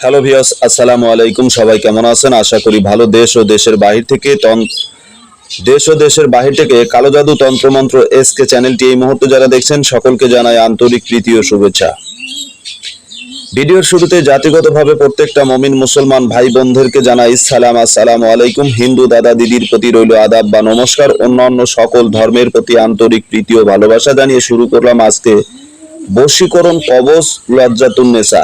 Hello viewers, আসসালামু আলাইকুম। সবাই কেমন আছেন? আশা করি ভালো। দেশ ও দেশের বাহির থেকে কালো জাদু তন্ত্রমন্ত্র এসকে চ্যানেলটি এই মুহূর্তে যারা দেখছেন সকলকে জানাই আন্তরিক প্রীতি ও শুভেচ্ছা। ভিডিওর শুরুতে জাতিগতভাবে প্রত্যেকটা মমিন মুসলমান ভাই বোনদেরকে জানাই সালাম, আসসালামু আলাইকুম। হিন্দু দাদা দিদির প্রতি রইল আদাব বা নমস্কার। অন্যান্য সকল ধর্মের প্রতি আন্তরিক প্রীতি ও ভালোবাসা জানিয়ে শুরু করলাম আজকে বশীকরণ কবচ লজ্জাতুন্নেসা,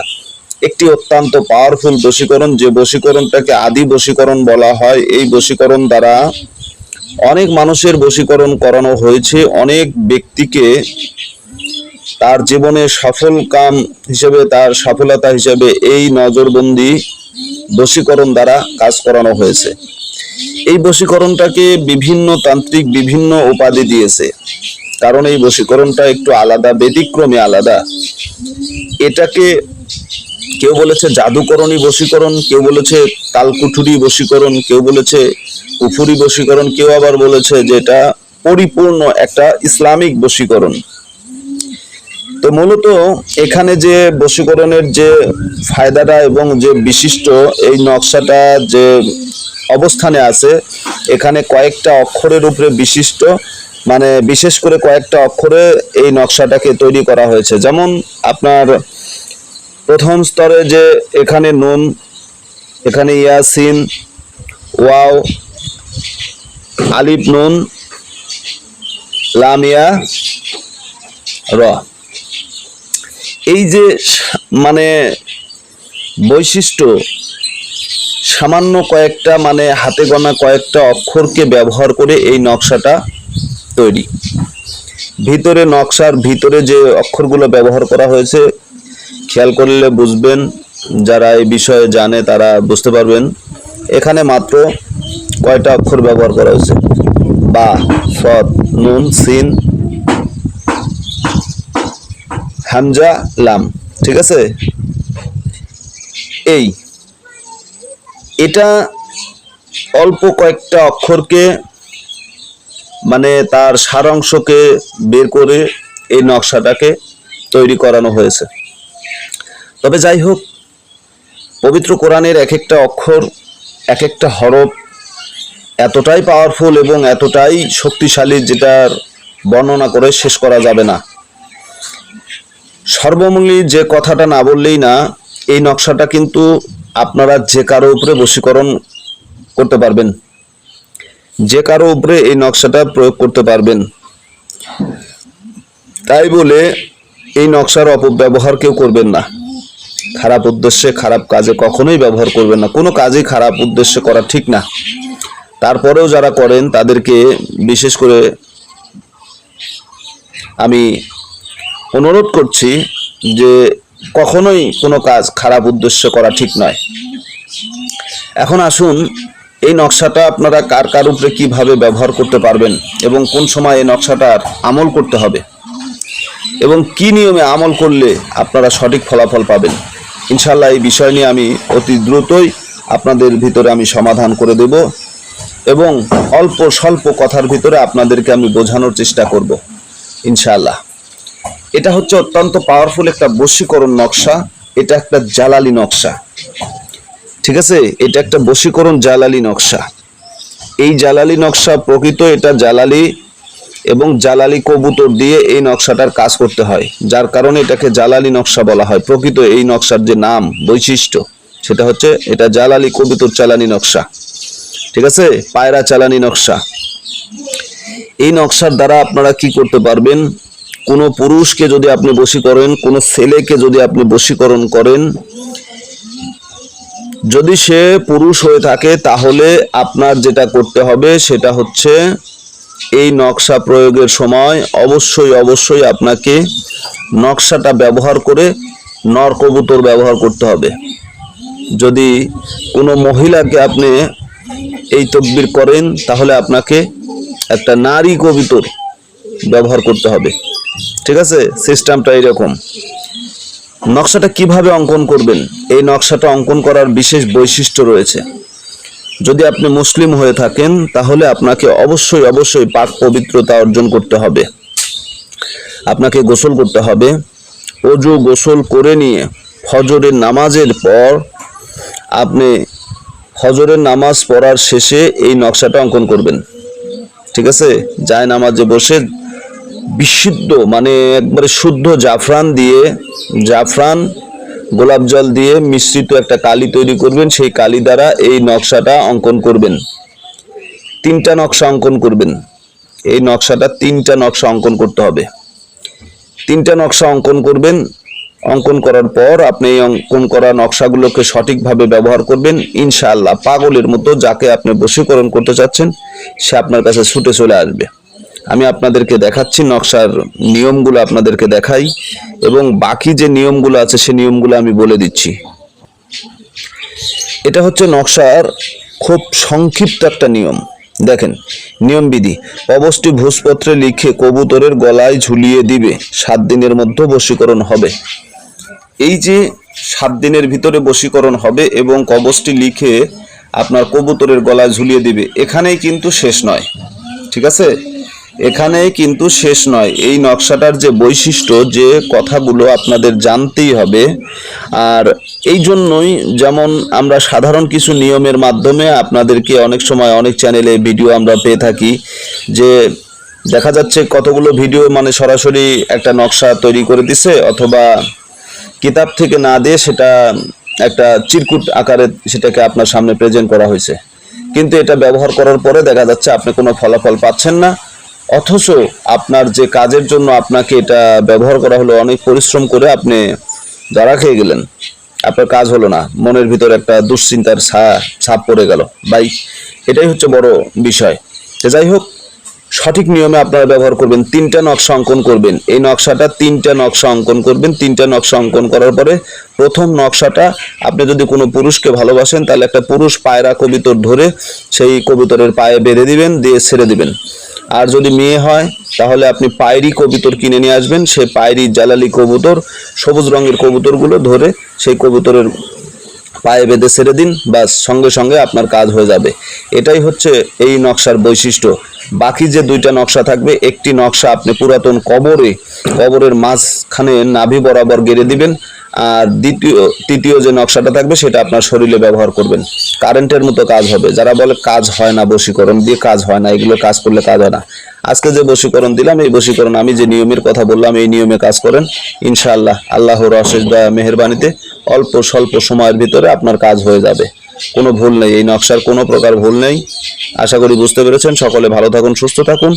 একটি অত্যন্ত পাওয়ারফুল বশীকরণ, যে বশীকরণটাকে আদি বশীকরণ বলা হয়। এই বশীকরণ দ্বারা অনেক মানুষের বশীকরণ করানো হয়েছে, অনেক ব্যক্তিকে তার জীবনে তার সফলতা হিসেবে এই নজরবন্দি বশীকরণ দ্বারা কাজ করানো হয়েছে। এই বশীকরণটাকে বিভিন্ন তান্ত্রিক বিভিন্ন উপাধি দিয়েছে, কারণ এই বশীকরণটা একটু আলাদা, ব্যতিক্রমী আলাদা। এটাকে কেউ বলেছে জাদুকরণী বশীকরণ, কেউ বলেছে তালকুঠুরি বশীকরণ, কেউ বলেছে কুফুরি বশীকরণ, কেউ আবার বলেছে যে এটা পরিপূর্ণ একটা ইসলামিক বশীকরণ। তো মূলত এখানে যে বশীকরণের যে ফায়দাটা এবং যে বিশিষ্ট এই নকশাটা যে অবস্থানে আছে, এখানে কয়েকটা অক্ষরের উপরে বিশিষ্ট, মানে বিশেষ করে কয়েকটা অক্ষরে এই নকশাটাকে তৈরি করা হয়েছে। যেমন আপনার প্রথম স্তরে যে এখানে নুন, এখানে ইয়াসিন, ওয়াও, আলিফ নুন, লামিয়া, র, এই যে মানে বৈশিষ্ট্য, সামান্য কয়েকটা মানে হাতে গোনা কয়েকটা অক্ষরকে ব্যবহার করে এই নকশাটা তৈরি। ভিতরে নকশার ভিতরে যে অক্ষরগুলো ব্যবহার করা হয়েছে খেয়াল করলে বুঝবেন, যারা এই বিষয়ে জানে তারা বুঝতে পারবেন। এখানে মাত্র কয়টা অক্ষর ব্যবহার করা হয়েছে? বা, সদ, নুন, সিন, হামজা, লাম। ঠিক আছে, এটা অল্প কয়েকটা অক্ষরকে মানে তার সারাংশকে বের করে এই নকশাটাকে তৈরি করানো হয়েছে। তবে যাই হোক, পবিত্র কোরআনের এক একটা অক্ষর, এক একটা হরফ এতটাই পাওয়ারফুল এবং এতটাই শক্তিশালী, যেটার বর্ণনা করে শেষ করা যাবে না। সর্বমূলী যে কথাটা না বললেই না, এই নকশাটা কিন্তু আপনারা যে কারো উপরে বশীকরণ করতে পারবেন, যে কারো উপরে এই নকশাটা প্রয়োগ করতে পারবেন। তাই বলে এই নকশার অপব্যবহার কেউ করবেন না, খারাপ উদ্দেশ্যে খারাপ কাজে কখনোই ব্যবহার করবেন না। কোনো কাজই খারাপ উদ্দেশ্যে করা ঠিক না। তারপরেও যারা করেন তাদেরকে বিশেষ করে আমি অনুরোধ করছি যে কখনোই কোনো কাজ খারাপ উদ্দেশ্যে করা ঠিক নয়। এখন আসুন, এই নকশাটা আপনারা কার কার উপরে কিভাবে ব্যবহার করতে পারবেন এবং কোন সময় এই নকশাটার আমল করতে হবে এবং কি নিয়মে আমল করলে আপনারা সঠিক ফলাফল পাবেন, ইনশাআল্লাহ এই বিষয় নিয়ে আমি অতি দ্রুতই আপনাদের ভিতরে আমি সমাধান করে দেব এবং অল্প স্বল্প কথার ভিতরে আপনাদেরকে আমি বোঝানোর চেষ্টা করব ইনশাআল্লাহ। এটা হচ্ছে অত্যন্ত পাওয়ারফুল একটা বশীকরণ নকশা। এটা একটা জালালি নকশা, ঠিক আছে? এটা একটা বশীকরণ জালালি নকশা। এই জালালি নকশা প্রকৃত, এটা জালালি এবং জালালি কবুতর দিয়ে এই নকশাটার কাজ করতে হয়, যার কারণে এটাকে জালালি নকশা বলা হয়। প্রকৃত এই নকশার যে নাম, বৈশিষ্ট্য, সেটা হচ্ছে এটা জালালি কবুতর চালানি নকশা, ঠিক আছে? পায়রা চালানি নকশা। এই নকশার দ্বারা আপনারা কি করতে পারবেন? কোনো পুরুষকে যদি আপনি বশীকরণ, কোনো ছেলেকে যদি আপনি বশীকরণ করেন, যদি সে পুরুষ হয়ে থাকে, তাহলে আপনার যেটা করতে হবে সেটা হচ্ছে এই নকশা প্রয়োগের সময় অবশ্যই আপনাকে নকশাটা ব্যবহার করে নর কবুতর ব্যবহার করতে হবে। যদি কোনো মহিলাকে আপনি এই তকবির করেন, তাহলে আপনাকে একটা নারী কবুতর ব্যবহার করতে হবে, ঠিক আছে? সিস্টেমটা এরকম। নকশাটা কিভাবে অঙ্কন করবেন? এই নকশাটা অঙ্কন করার বিশেষ বৈশিষ্ট্য রয়েছে। যদি আপনি মুসলিম হয়ে থাকেন, তাহলে আপনাকে অবশ্যই পাক পবিত্রতা অর্জন করতে হবে। আপনাকে গোসল করতে হবে। ওযু গোসল করে নিয়ে ফজরের নামাজের পর আপনি ফজরের নামাজ পড়ার শেষে এই নকশাটা অঙ্কন করবেন। ঠিক আছে, যায় নামাজে বসে বিশুদ্ধ মানে একবারে শুদ্ধ জাফরান গোলাপ জল দিয়ে মিশ্রিত একটা কালি তৈরি করবেন। সেই কালি দ্বারা এই নকশাটা অঙ্কন করবেন। 3টা নকশা অঙ্কন করবেন। এই নকশাটা 3টা নকশা অঙ্কন করতে হবে। 3টা নকশা অঙ্কন করবেন। অঙ্কন করার পর আপনি এই অঙ্কন করা নকশাগুলোকে সঠিকভাবে ব্যবহার করবেন। ইনশাআল্লাহ পাগলের মতো যাকে আপনি বশীকরণ করতে চাচ্ছেন সে আপনার কাছে ছুটে চলে আসবে। আমি আপনাদেরকে দেখাচ্ছি, নকশার নিয়মগুলো আপনাদেরকে দেখাই এবং বাকি যে নিয়মগুলো আছে সে নিয়মগুলো আমি বলে দিচ্ছি। এটা হচ্ছে নকশার খুব সংক্ষিপ্ত একটা নিয়ম। দেখেন নিয়মবিধি: অবশ্যই ভোজপত্রে লিখে কবুতরের গলায় ঝুলিয়ে দিবে। 7 দিনের মধ্যে বশীকরণ হবে। এই যে 7 দিনের ভিতরে বশীকরণ হবে এবং কবচটি লিখে আপনার কবুতরের গলায় ঝুলিয়ে দিবে, এখানেই কিন্তু শেষ নয়। ঠিক আছে, এখানেই কিন্তু শেষ নয়। এই নকশাটার যে বৈশিষ্ট্য, যে কথাগুলো আপনাদের জানতেই হবে। আর এই জন্যই যেমন আমরা সাধারণ কিছু নিয়মের মাধ্যমে আপনাদেরকে অনেক সময় অনেক চ্যানেলে ভিডিও আমরা পেয়ে থাকি, যে দেখা যাচ্ছে কতগুলো ভিডিও মানে সরাসরি একটা নকশা তৈরি করে দিছে, অথবা কিতাব থেকে না দিয়ে সেটা একটা চিরকুট আকারে সেটাকে আপনার সামনে প্রেজেন্ট করা হয়েছে, কিন্তু এটা ব্যবহার করার পরে দেখা যাচ্ছে আপনি কোনো ফলাফল পাচ্ছেন না। অথচ আপনার যে কাজের জন্য আপনাকে এটা ব্যবহার করা হলো, অনেক পরিশ্রম করে আপনি ধরা খেয়ে গেলেন, আপনার কাজ হলো না, মনের ভিতরে একটা দুশ্চিন্তার ছাপ পড়ে গেল। ভাই এটাই হচ্ছে বড় বিষয়। যাই হোক, সঠিক নিয়মে আপনারা ব্যবহার করবেন। 3টা নকশা অঙ্কন করবেন। এই নকশাটা 3টা নকশা অঙ্কন করবেন। 3টা নকশা অঙ্কন করার পরে প্রথম নকশাটা, আপনি যদি কোনো পুরুষকে ভালোবাসেন তাহলে একটা পুরুষ পায়রা কবুতর ধরে সেই কবুতরের পায়ে বেঁধে দিবেন, দিয়ে ছেড়ে দিবেন। আর যদি মেয়ে হয় তাহলে আপনি পায়রি কবুতর কিনে নিয়ে আসবেন। সেই পায়রি জালালি কবুতর, সবুজ রঙের কবুতরগুলো ধরে সেই কবুতরের পায়ে বেঁধে ছেড়ে দিন, বাস সঙ্গে সঙ্গে আপনার কাজ হয়ে যাবে। এটাই হচ্ছে এই নকশার বৈশিষ্ট্য। বাকি যে 2টা নকশা থাকবে, একটি নকশা আপনি পুরাতন কবরের মাঝখানে নাভি বরাবর গেড়ে দিবেন, আর তৃতীয় যে নকশাটা থাকবে সেটা আপনার শরীরে ব্যবহার করবেন। কারেন্টের মতো কাজ হবে। যারা বলে কাজ হয় না, বশীকরণ দিয়ে কাজ হয় না, এগুলো কাজ করলে কাজ হয় না, আজকে যে বশীকরণ দিলাম, এই বশীকরণ আমি যে নিয়মের কথা বললাম এই নিয়মে কাজ করেন। ইনশাআল্লাহ আল্লাহর অশেষ দয়া মেহেরবানিতে অল্প স্বল্প সময়ের ভিতরে আপনার কাজ হয়ে যাবে। কোনো ভুল নেই, এই নকশার কোনো প্রকার ভুল নেই। আশা করি বুঝতে পেরেছেন। সকলে ভালো থাকুন, সুস্থ থাকুন।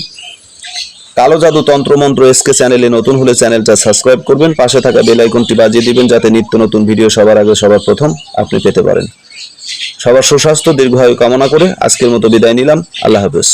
কালো জাদু তন্ত্রমন্ত্র এসকে চ্যানেলে নতুন হলে চ্যানেলটা সাবস্ক্রাইব করবেন, পাশে থাকা বেল আইকনটি বাজিয়ে দিবেন যাতে নিত্য নতুন ভিডিও সবার আগে সবার প্রথম আপনি পেতে পারেন। সবার সুস্বাস্থ্য দীর্ঘায়ু কামনা করে আজকের মতো বিদায় নিলাম। আল্লাহ হাফেজ।